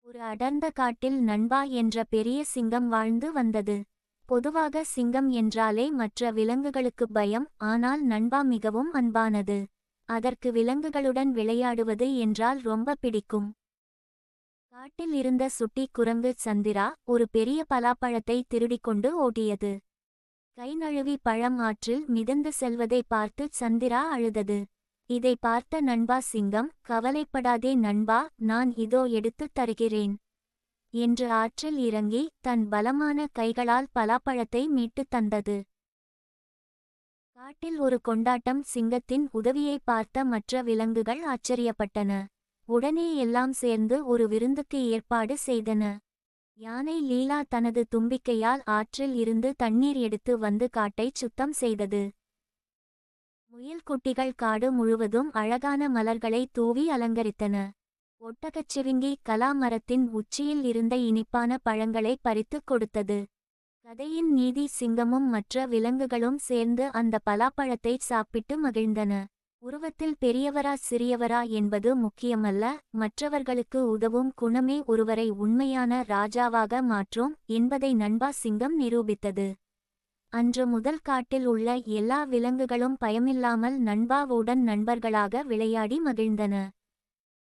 ஒரு அடர்ந்த காட்டில் நண்பா என்ற பெரிய சிங்கம் வாழ்ந்து வந்தது. பொதுவாக சிங்கம் என்றாலே மற்ற விலங்குகளுக்கு பயம், ஆனால் நண்பா மிகவும் அன்பானது. அதற்கு விலங்குகளுடன் விளையாடுவது என்றால் ரொம்ப பிடிக்கும். காட்டில் இருந்த சுட்டி குரங்கு சந்திரா ஒரு பெரிய பலாப்பழத்தை திருடிக்கொண்டு ஓடியது. கை நழுவி பழம் ஆற்றில் மிதந்து செல்வதை பார்த்து சந்திரா அழுதது. இதை பார்த்த நண்பா சிங்கம், கவலைப்படாதே நண்பா, நான் இதோ எடுத்துத் தருகிறேன் என்று ஆற்றில் இறங்கி தன் பலமான கைகளால் பலாப்பழத்தை மீட்டுத் தந்தது. காட்டில் ஒரு கொண்டாட்டம். சிங்கத்தின் உதவியை பார்த்த மற்ற விலங்குகள் ஆச்சரியப்பட்டன. உடனே எல்லாம் சேர்ந்து ஒரு விருந்துக்கு ஏற்பாடு செய்தன. யானை லீலா தனது தும்பிக்கையால் ஆற்றில் இருந்து தண்ணீர் எடுத்து வந்து காட்டைச் சுத்தம் செய்தது. முயல் குட்டிகள் காடு முழுவதும் அழகான மலர்களை தூவி அலங்கரித்தன. ஒட்டகச்சிவிங்கி கலா மரத்தின் உச்சியில் இருந்த இனிப்பான பழங்களை பறித்துக் கொடுத்தது. கதையின் நீதி, சிங்கமும் மற்ற விலங்குகளும் சேர்ந்து அந்த பலாப்பழத்தை சாப்பிட்டு மகிழ்ந்தன. உருவத்தில் பெரியவரா சிறியவரா என்பது முக்கியமல்ல, மற்றவர்களுக்கு உதவும் குணமே ஒருவரை உண்மையான ராஜாவாக மாற்றும் என்பதை நண்பா சிங்கம் நிரூபித்தது. அன்று முதல் காட்டில் உள்ள எல்லா விலங்குகளும் பயமில்லாமல் நண்பாவுடன் நண்பர்களாக விளையாடி மகிழ்ந்தன.